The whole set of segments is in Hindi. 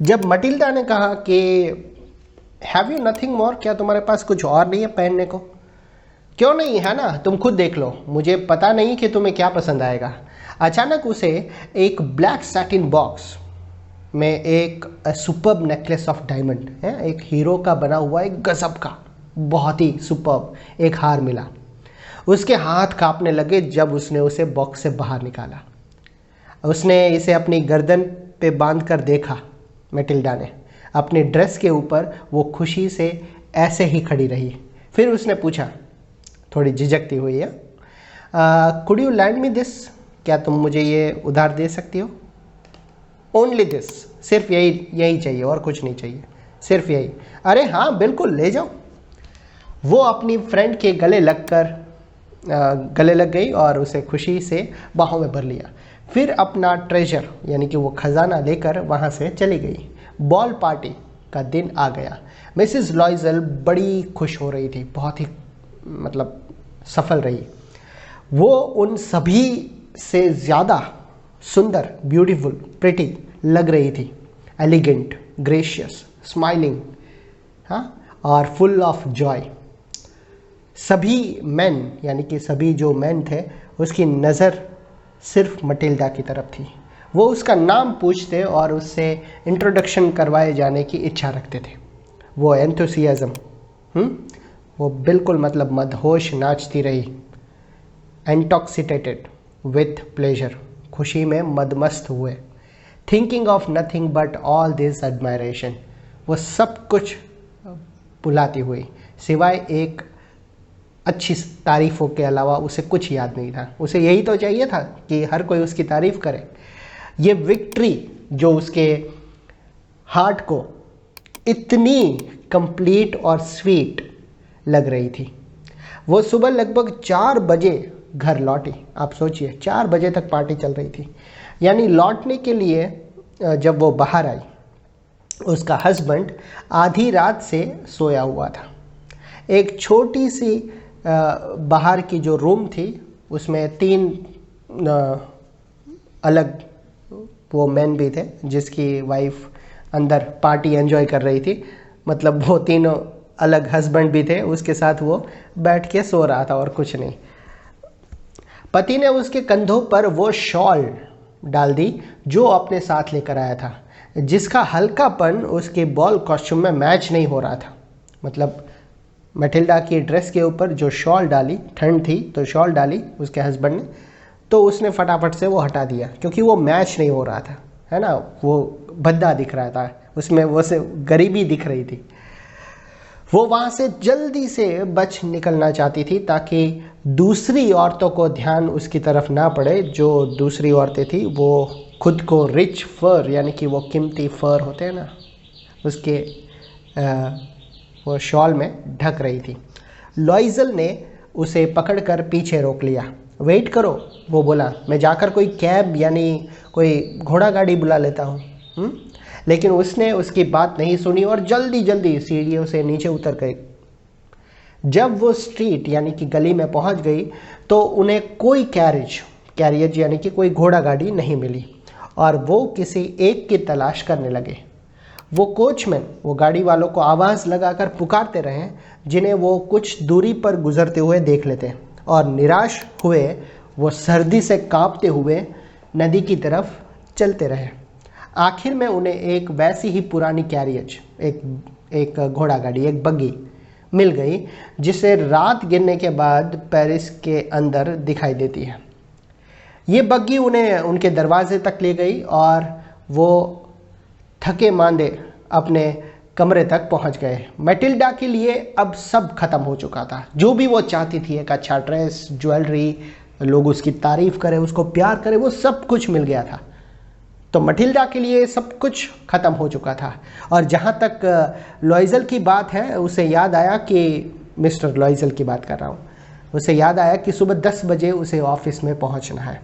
जब मटिल्डा ने कहा कि हैव यू नथिंग मोर, क्या तुम्हारे पास कुछ और नहीं है पहनने को? क्यों नहीं है ना, तुम खुद देख लो, मुझे पता नहीं कि तुम्हें क्या पसंद आएगा। अचानक उसे एक ब्लैक सैटिन बॉक्स में एक सुपर्ब नेकलेस ऑफ डायमंड है, एक हीरो का बना हुआ एक गजब का बहुत ही सुपर्ब एक हार मिला। उसके हाथ कांपने लगे जब उसने उसे बॉक्स से बाहर निकाला। उसने इसे अपनी गर्दन पे बांध कर देखा। मैटिल्डा ने अपनी ड्रेस के ऊपर वो खुशी से ऐसे ही खड़ी रही। फिर उसने पूछा, थोड़ी झिझकती हुई है, could you land me this, क्या तुम मुझे ये उधार दे सकती हो? ओनली दिस, सिर्फ यही चाहिए और कुछ नहीं चाहिए, सिर्फ यही। अरे हाँ बिल्कुल, ले जाओ। वो अपनी फ्रेंड के गले लग गई और उसे खुशी से बाहों में भर लिया। फिर अपना ट्रेजर यानी कि वो खजाना लेकर वहाँ से चली गई। बॉल पार्टी का दिन आ गया। मिसेस लॉइजल बड़ी खुश हो रही थी, बहुत ही मतलब सफल रही। वो उन सभी से ज़्यादा सुंदर, ब्यूटीफुल, प्रिटी लग रही थी। एलिगेंट, ग्रेशियस, स्माइलिंग, हाँ, और फुल ऑफ जॉय। सभी मैन यानी कि सभी जो मैन थे उसकी नज़र सिर्फ मटिल्डा की तरफ थी। वो उसका नाम पूछते और उससे इंट्रोडक्शन करवाए जाने की इच्छा रखते थे। वो एंथुसियाज्म, वो बिल्कुल मतलब मदहोश नाचती रही। इंटॉक्सिकेटेड विथ प्लेजर, खुशी में मदमस्त हुए। Thinking of nothing but all this admiration, वो सब कुछ भुलाती हुई सिवाय एक अच्छी तारीफ़ों के अलावा उसे कुछ याद नहीं था। उसे यही तो चाहिए था कि हर कोई उसकी तारीफ़ करे। ये विक्ट्री जो उसके हार्ट को इतनी कंप्लीट और स्वीट लग रही थी। वो सुबह लगभग 4 बजे घर लौटी। आप सोचिए, 4 बजे तक पार्टी चल रही थी। यानी लौटने के लिए जब वो बाहर आई, उसका हस्बैंड आधी रात से सोया हुआ था। एक छोटी सी बाहर की जो रूम थी उसमें 3 अलग वो मैन भी थे जिसकी वाइफ अंदर पार्टी एंजॉय कर रही थी। मतलब वो तीनों अलग हस्बैंड भी थे, उसके साथ वो बैठ के सो रहा था और कुछ नहीं। पति ने उसके कंधों पर वो शॉल डाल दी जो अपने साथ लेकर आया था, जिसका हल्कापन उसके बॉल कॉस्ट्यूम में मैच नहीं हो रहा था। मतलब मैटिल्डा की ड्रेस के ऊपर जो शॉल डाली, ठंड थी तो शॉल डाली उसके हस्बैंड ने, तो उसने फटाफट से वो हटा दिया क्योंकि वो मैच नहीं हो रहा था, है ना। वो भद्दा दिख रहा था, उसमें वो से गरीबी दिख रही थी। वो वहाँ से जल्दी से बच निकलना चाहती थी ताकि दूसरी औरतों को ध्यान उसकी तरफ ना पड़े। जो दूसरी औरतें थी वो खुद को रिच फर यानी कि वो कीमती फर होते हैं ना, उसके वो शॉल में ढक रही थी। लॉइजल ने उसे पकड़कर पीछे रोक लिया। वेट करो, वो बोला, मैं जाकर कोई कैब यानी कोई घोड़ा गाड़ी बुला लेता हूँ। लेकिन उसने उसकी बात नहीं सुनी और जल्दी जल्दी सीढ़ियों से नीचे उतर गई। जब वो स्ट्रीट यानी कि गली में पहुंच गई तो उन्हें कोई कैरियज यानी कि कोई घोड़ा गाड़ी नहीं मिली और वो किसी एक की तलाश करने लगे। वो कोचमैन वो गाड़ी वालों को आवाज़ लगाकर पुकारते रहे जिन्हें वो कुछ दूरी पर गुजरते हुए देख लेते, और निराश हुए वो सर्दी से कांपते हुए नदी की तरफ चलते रहे। आखिर में उन्हें एक वैसी ही पुरानी कैरियज, एक घोड़ा गाड़ी, एक बग्गी मिल गई जिसे रात गिरने के बाद पेरिस के अंदर दिखाई देती है। ये बग्गी उन्हें उनके दरवाजे तक ले गई और वो थके मांदे अपने कमरे तक पहुंच गए। मैटिल्डा के लिए अब सब खत्म हो चुका था। जो भी वो चाहती थी, एक अच्छा ड्रेस, ज्वेलरी, लोग उसकी तारीफ करें, उसको प्यार करें, वो सब कुछ मिल गया था। तो मैटिल्डा के लिए सब कुछ खत्म हो चुका था। और जहाँ तक लॉइजल की बात है, उसे याद आया कि मिस्टर लॉइजल की बात कर रहा हूँ, उसे याद आया कि सुबह 10 बजे उसे ऑफिस में पहुँचना है।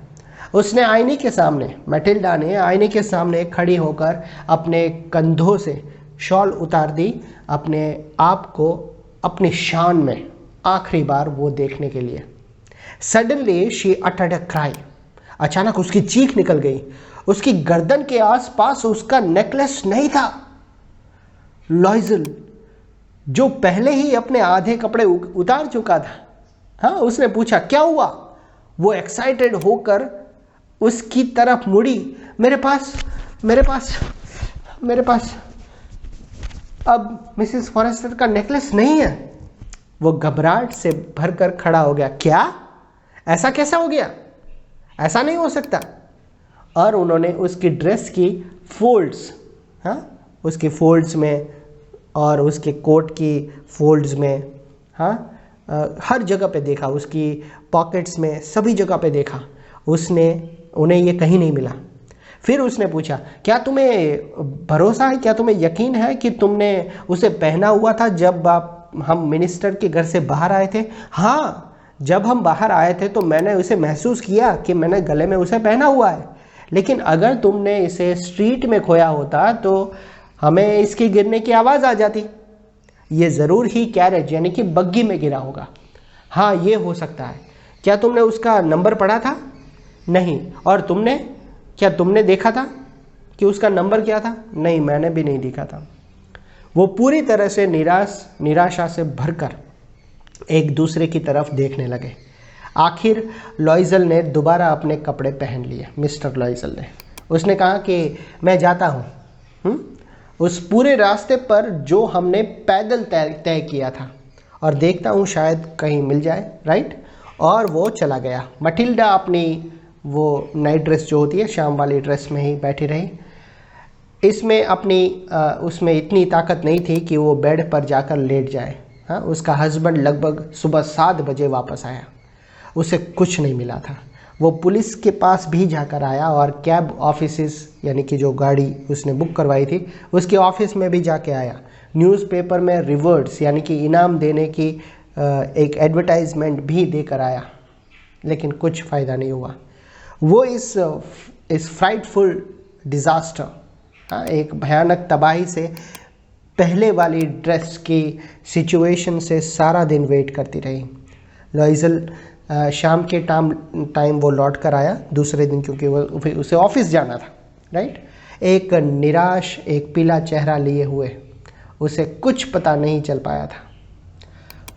उसने आईने के सामने, मैटिल्डा ने आईने के सामने खड़ी होकर अपने कंधों से शॉल उतार दी, अपने आप को अपनी शान में आखिरी बार वो देखने के लिए। Suddenly she uttered a cry, अचानक उसकी चीख निकल गई उसकी गर्दन के आसपास उसका नेकलेस नहीं था। लॉइजल, जो पहले ही अपने आधे कपड़े उतार चुका था, हाँ, उसने पूछा क्या हुआ। वो एक्साइटेड होकर उसकी तरफ मुड़ी। मेरे पास अब मिसेस फॉरेस्टर का नेकलेस नहीं है। वो घबराहट से भरकर खड़ा हो गया। क्या? ऐसा कैसा हो गया? ऐसा नहीं हो सकता। और उन्होंने उसकी ड्रेस की फोल्ड्स, हाँ, उसके फोल्ड्स में और उसके कोट की फोल्ड्स में, हाँ, हर जगह पे देखा, उसकी पॉकेट्स में, सभी जगह पे देखा। उन्हें ये कहीं नहीं मिला। फिर उसने पूछा, क्या तुम्हें भरोसा है, क्या तुम्हें यकीन है कि तुमने उसे पहना हुआ था जब हम मिनिस्टर के घर से बाहर आए थे? हाँ, जब हम बाहर आए थे तो मैंने उसे महसूस किया कि मैंने गले में उसे पहना हुआ है। लेकिन अगर तुमने इसे स्ट्रीट में खोया होता तो हमें इसके गिरने की आवाज़ आ जाती। ये ज़रूर ही कैरेज यानी कि बग्गी में गिरा होगा। हाँ, ये हो सकता है। क्या तुमने उसका नंबर पढ़ा था? नहीं। और क्या तुमने देखा था कि उसका नंबर क्या था? नहीं, मैंने भी नहीं देखा था। वो पूरी तरह से निराशा से भरकर एक दूसरे की तरफ देखने लगे। आखिर लॉइजल ने दोबारा अपने कपड़े पहन लिए। मिस्टर लॉइजल ने, उसने कहा कि मैं जाता हूँ उस पूरे रास्ते पर जो हमने पैदल तय किया था, और देखता हूँ शायद कहीं मिल जाए, राइट। और वो चला गया। मटिल्डा अपनी वो नाइट ड्रेस जो होती है, शाम वाली ड्रेस में ही बैठी रही। इसमें उसमें इतनी ताकत नहीं थी कि वो बेड पर जाकर लेट जाए। हाँ, उसका हस्बैंड लगभग सुबह 7 बजे वापस आया। उसे कुछ नहीं मिला था। वो पुलिस के पास भी जाकर आया और कैब ऑफिसेस यानी कि जो गाड़ी उसने बुक करवाई थी उसके ऑफिस में भी जाके आया। न्यूज़पेपर में रिवॉर्ड्स यानी कि इनाम देने की एक एडवर्टाइजमेंट भी देकर आया, लेकिन कुछ फ़ायदा नहीं हुआ। वो इस फ्राइटफुल डिज़ास्टर, एक भयानक तबाही से पहले वाली ड्रेस की सिचुएशन से सारा दिन वेट करती रही। लॉइजल शाम के टाइम वो लौट कर आया दूसरे दिन, क्योंकि वो फिर उसे ऑफिस जाना था, राइट। एक निराश, एक पीला चेहरा लिए हुए, उसे कुछ पता नहीं चल पाया था।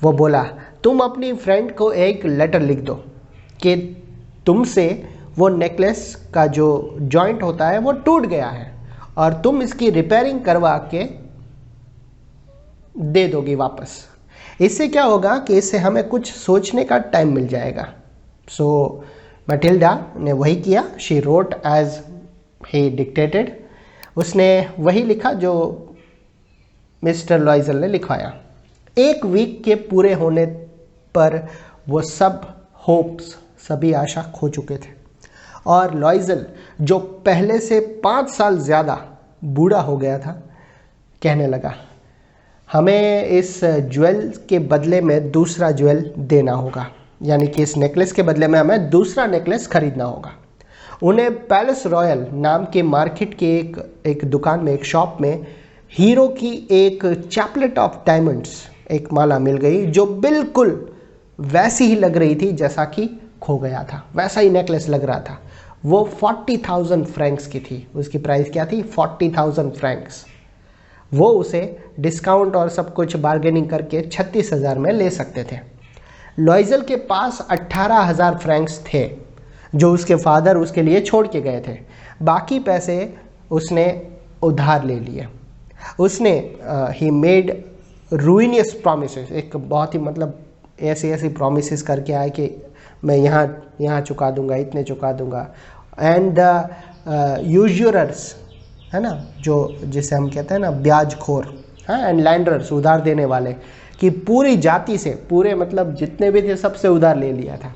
वो बोला, तुम अपनी फ्रेंड को एक लेटर लिख दो कि तुमसे वो नेकलेस का जो जॉइंट होता है वो टूट गया है और तुम इसकी रिपेयरिंग करवा के दे दोगी वापस। इससे क्या होगा कि इससे हमें कुछ सोचने का टाइम मिल जाएगा। सो मटिल्डा ने वही किया। She wrote as he dictated. उसने वही लिखा जो मिस्टर लॉइजल ने लिखवाया। 1 वीक के पूरे होने पर वो सब होप्स, सभी आशा खो चुके थे और लॉइजल, जो पहले से 5 साल ज़्यादा बूढ़ा हो गया था, कहने लगा, हमें इस ज्वेल के बदले में दूसरा ज्वेल देना होगा, यानी कि इस नेकलेस के बदले में हमें दूसरा नेकलेस खरीदना होगा। उन्हें पैलेस रॉयल नाम के मार्केट के एक दुकान में, एक शॉप में हीरो की एक चैपलेट ऑफ डायमंड्स, एक माला मिल गई जो बिल्कुल वैसी ही लग रही थी जैसा कि खो गया था। वैसा ही नेकलेस लग रहा था। वो 40,000 फ्रैंक्स की थी। उसकी प्राइस क्या थी? 40,000 फ्रैंक्स। वो उसे डिस्काउंट और सब कुछ बार्गेनिंग करके 36,000 में ले सकते थे। लॉइजल के पास 18,000 फ्रैंक्स थे जो उसके फादर उसके लिए छोड़ के गए थे। बाकी पैसे उसने उधार ले लिए। उसने ही मेड रूइनियस प्रोमिसेस, एक बहुत ही मतलब ऐसी प्रोमिसेस करके आए कि मैं यहाँ चुका दूंगा, इतने चुका दूंगा। एंड द यूजुरर्स, है ना, जो जिसे हम कहते हैं ना ब्याजखोर, हाँ, एंड लैंडर्स, उधार देने वाले, कि पूरी जाति से, पूरे मतलब जितने भी थे सबसे उधार ले लिया था।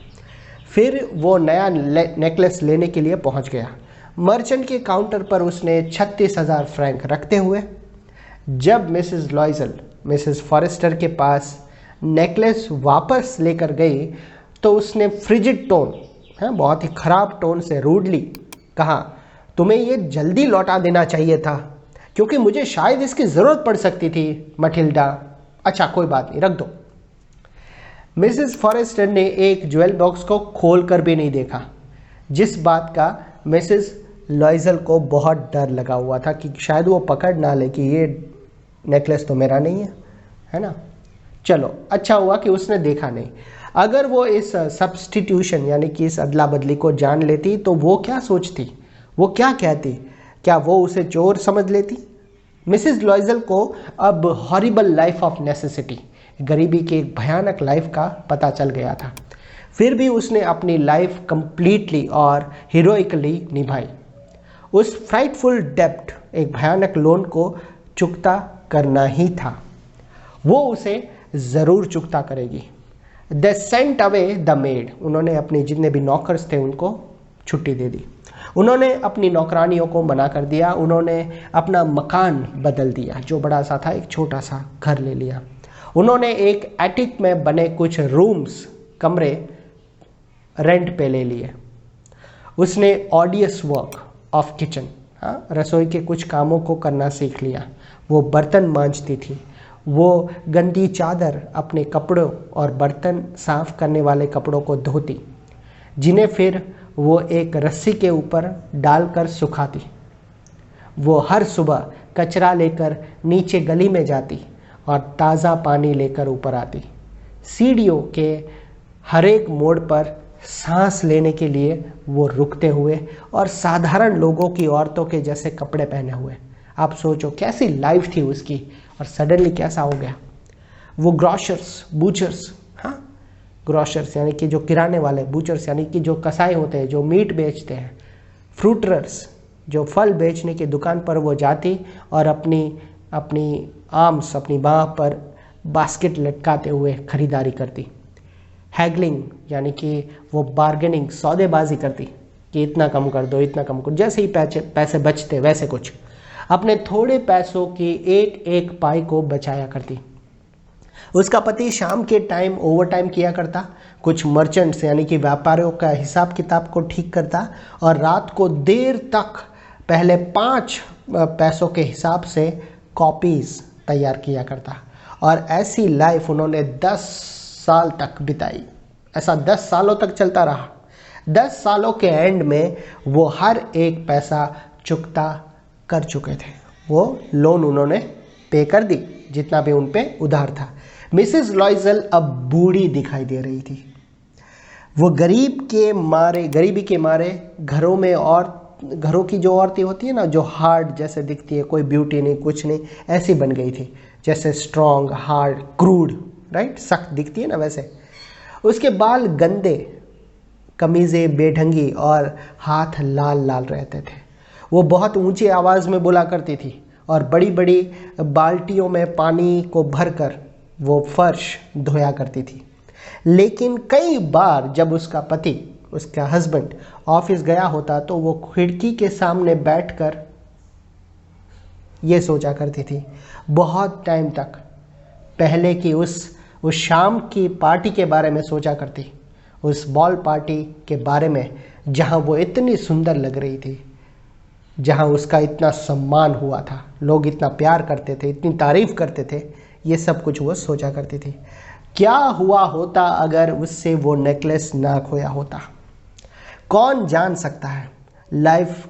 फिर वो नया नेकलेस लेने के लिए पहुंच गया। मर्चेंट के काउंटर पर उसने 36,000 फ्रैंक रखते हुए जब मिसेस लॉइजल मिसेस फॉरेस्टर के पास नेकलेस वापस लेकर गई तो उसने फ्रिजिड टोन, है, बहुत ही ख़राब टोन से रूडली कहा, तुम्हें ये जल्दी लौटा देना चाहिए था क्योंकि मुझे शायद इसकी ज़रूरत पड़ सकती थी मटिल्डा। अच्छा, कोई बात नहीं, रख दो। मिसेस फॉरेस्टर ने एक ज्वेल बॉक्स को खोल कर भी नहीं देखा, जिस बात का मिसेस लॉइजल को बहुत डर लगा हुआ था कि शायद वो पकड़ ना ले कि ये नेकलेस तो मेरा नहीं है ना। चलो अच्छा हुआ कि उसने देखा नहीं। अगर वो इस सब्स्टिट्यूशन यानी कि इस अदला बदली को जान लेती तो वो क्या सोचती, वो क्या कहती? क्या वो उसे चोर समझ लेती? मिसिस लॉइजल को अब हॉरिबल लाइफ ऑफ नेसेसिटी, गरीबी के एक भयानक लाइफ का पता चल गया था। फिर भी उसने अपनी लाइफ कंप्लीटली और हीरोइकली निभाई। उस फ्राइटफुल डेप्ट, एक भयानक लोन को चुकता करना ही था। वो उसे ज़रूर चुकता करेगी। They sent away the made, उन्होंने अपने जितने भी नौकर्स थे उनको छुट्टी दे दी। उन्होंने अपनी नौकरानियों को मना कर दिया। उन्होंने अपना मकान बदल दिया, जो बड़ा सा था एक छोटा सा घर ले लिया। उन्होंने एक एटिक में बने कुछ रूम्स, कमरे रेंट पे ले लिए। उसने ऑडियस वर्क ऑफ किचन, रसोई के कुछ कामों को करना सीख लिया। वो बर्तन मांजती थी। वो गंदी चादर अपने कपड़ों और बर्तन साफ करने वाले कपड़ों को धोती, जिन्हें फिर वो एक रस्सी के ऊपर डालकर सुखाती। वो हर सुबह कचरा लेकर नीचे गली में जाती और ताज़ा पानी लेकर ऊपर आती। सीढ़ियों के हर एक मोड़ पर सांस लेने के लिए वो रुकते हुए और साधारण लोगों की औरतों के जैसे कपड़े पहने हुए। आप सोचो कैसी लाइफ थी उसकी और सडनली कैसा हो गया। वो ग्रॉशर्स, बूचर्स, ग्रॉशर्स यानी कि जो किराने वाले, बूचर्स यानी कि जो कसाई होते हैं जो मीट बेचते हैं, फ्रूटरर्स जो फल बेचने की दुकान पर वो जाती और अपनी आर्म्स, अपनी बाह पर बास्केट लटकाते हुए खरीदारी करती। हैगलिंग यानी कि वो बार्गेनिंग, सौदेबाजी करती कि इतना कम कर दो, इतना कम कर दो। जैसे ही पैसे बचते वैसे कुछ अपने थोड़े पैसों की एक एक पाई को बचाया करती। उसका पति शाम के टाइम ओवर टाइम किया करता, कुछ मर्चेंट्स यानी कि व्यापारियों का हिसाब किताब को ठीक करता और रात को देर तक पहले 5 पैसों के हिसाब से कॉपीज़ तैयार किया करता। और ऐसी लाइफ उन्होंने 10 साल तक बिताई। ऐसा 10 सालों तक चलता रहा। 10 सालों के एंड में वो हर एक पैसा चुकता कर चुके थे। वो लोन उन्होंने पे कर दी जितना भी उन पे उधार था। मिसेस लॉइजल अब बूढ़ी दिखाई दे रही थी। वो गरीबी के मारे घरों में, और घरों की जो औरतें होती है ना, जो हार्ड जैसे दिखती है, कोई ब्यूटी नहीं कुछ नहीं, ऐसी बन गई थी जैसे स्ट्रॉन्ग, हार्ड, क्रूड, राइट, सख्त दिखती है ना वैसे। उसके बाल गंदे, कमीज़ें बेढंगी और हाथ लाल लाल रहते थे। वो बहुत ऊंची आवाज़ में बोला करती थी और बड़ी बड़ी बाल्टियों में पानी को भरकर वो फर्श धोया करती थी। लेकिन कई बार जब उसका पति, उसका हस्बैंड ऑफिस गया होता तो वो खिड़की के सामने बैठकर ये सोचा करती थी बहुत टाइम तक, पहले की उस शाम की पार्टी के बारे में सोचा करती, उस बॉल पार्टी के बारे में जहाँ वो इतनी सुंदर लग रही थी, जहाँ उसका इतना सम्मान हुआ था, लोग इतना प्यार करते थे, इतनी तारीफ करते थे। ये सब कुछ वो सोचा करती थी। क्या हुआ होता अगर उससे वो नेकलेस ना खोया होता? कौन जान सकता है। लाइफ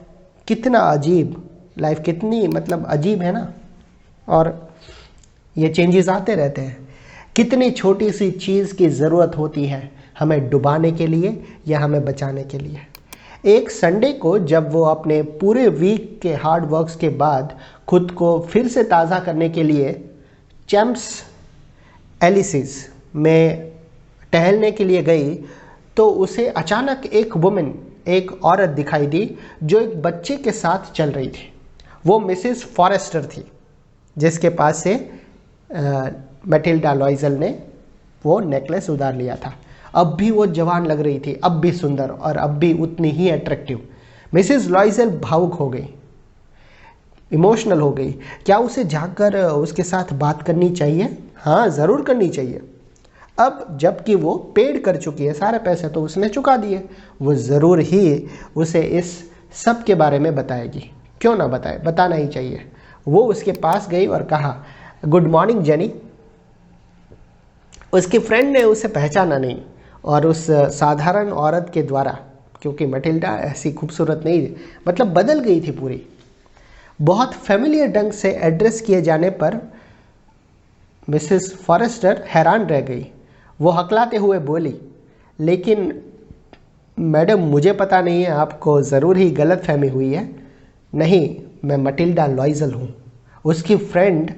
कितनी मतलब अजीब है ना, और ये चेंजेस आते रहते हैं। कितनी छोटी सी चीज़ की ज़रूरत होती है हमें डुबाने के लिए या हमें बचाने के लिए। एक संडे को जब वो अपने पूरे वीक के हार्ड वर्क्स के बाद खुद को फिर से ताज़ा करने के लिए चैम्प्स एलिसिस में टहलने के लिए गई तो उसे अचानक एक औरत दिखाई दी जो एक बच्चे के साथ चल रही थी। वो मिसेस फॉरेस्टर थी जिसके पास से मैटिल्डा लॉइजल ने वो नेकलेस उधार लिया था। अब भी वो जवान लग रही थी, अब भी सुंदर और अब भी उतनी ही अट्रैक्टिव। मिसेस लॉइजल भावुक हो गई, इमोशनल हो गई। क्या उसे जाकर उसके साथ बात करनी चाहिए? हाँ, ज़रूर करनी चाहिए। अब जबकि वो पेड कर चुकी है, सारे पैसे तो उसने चुका दिए, वो ज़रूर ही उसे इस सब के बारे में बताएगी। क्यों ना बताए, बताना ही चाहिए। वो उसके पास गई और कहा, गुड मॉर्निंग जेनी। उसकी फ्रेंड ने उसे पहचाना नहीं और उस साधारण औरत के द्वारा क्योंकि मटिल्डा ऐसी खूबसूरत नहीं, मतलब बदल गई थी पूरी। बहुत फेमिलियर ढंग से एड्रेस किए जाने पर मिसेस फॉरेस्टर हैरान रह गई। वो हकलाते हुए बोली, लेकिन मैडम मुझे पता नहीं है, आपको ज़रूर ही गलत फहमी हुई है। नहीं, मैं मटिल्डा लॉइजल हूँ। उसकी फ्रेंड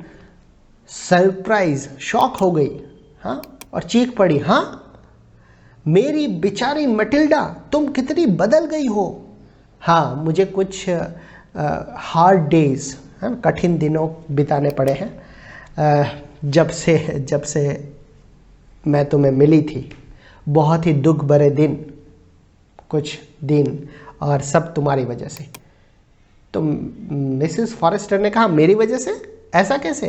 सरप्राइज शॉक हो गई, हाँ, और चीख पड़ी, हाँ मेरी बेचारी मटिल्डा, तुम कितनी बदल गई हो। हाँ, मुझे कुछ हार्ड डेज, है ना, कठिन दिनों बिताने पड़े हैं जब से मैं तुम्हें मिली थी। बहुत ही दुख भरे दिन, कुछ दिन, और सब तुम्हारी वजह से। तो मिसेस फॉरेस्टर ने कहा, मेरी वजह से? ऐसा कैसे?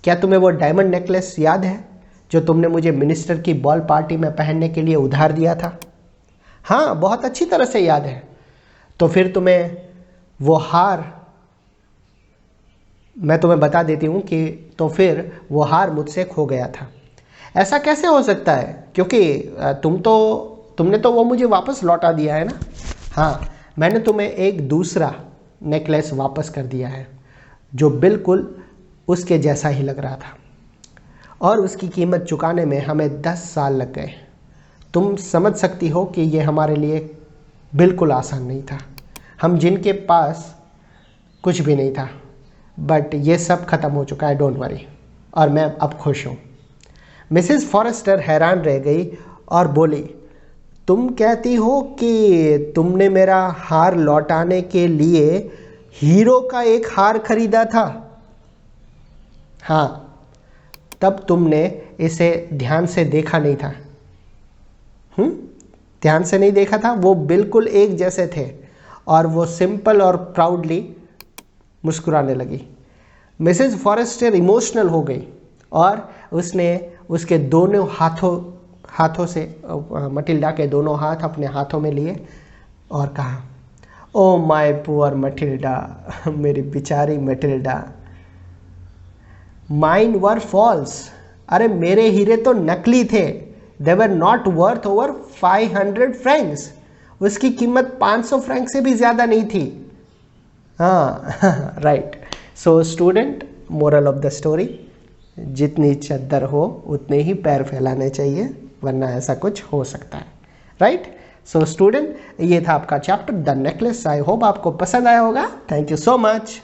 क्या तुम्हें वो डायमंड नेकलेस याद है जो तुमने मुझे मिनिस्टर की बॉल पार्टी में पहनने के लिए उधार दिया था? हाँ, बहुत अच्छी तरह से याद है। तो फिर तुम्हें वो हार, मैं तुम्हें बता देती हूँ कि तो फिर वो हार मुझसे खो गया था। ऐसा कैसे हो सकता है? क्योंकि तुमने तो वो मुझे वापस लौटा दिया है ना। हाँ, मैंने तुम्हें एक दूसरा नेकलेस वापस कर दिया है जो बिल्कुल उसके जैसा ही लग रहा था, और उसकी कीमत चुकाने में हमें 10 साल लग गए। तुम समझ सकती हो कि ये हमारे लिए बिल्कुल आसान नहीं था, हम जिनके पास कुछ भी नहीं था, बट ये सब खत्म हो चुका है, डोंट वरी, और मैं अब खुश हूँ। मिसेस फॉरेस्टर हैरान रह गई और बोली, तुम कहती हो कि तुमने मेरा हार लौटाने के लिए हीरो का एक हार खरीदा था? हाँ, तब तुमने इसे ध्यान से देखा नहीं था। ध्यान से नहीं देखा था। वो बिल्कुल एक जैसे थे, और वो सिंपल और प्राउडली मुस्कुराने लगी। मिसेस फॉरेस्टर इमोशनल हो गई और उसने उसके दोनों हाथों से मटिल्डा के दोनों हाथ अपने हाथों में लिए और कहा, ओ माय पुअर मटिल्डा, मेरी बेचारी मटिल्डा, माइन वर फॉल्स। अरे मेरे हीरे तो नकली थे। They were not worth over 500 francs. उसकी कीमत 500 फ्रैंक से भी ज़्यादा नहीं थी। हाँ right. So student, moral of the story, जितनी चद्दर हो उतने ही पैर फैलाने चाहिए, वरना ऐसा कुछ हो सकता है। राइट। सो स्टूडेंट, ये था आपका chapter the necklace. I hope आपको पसंद आया होगा। Thank you so much.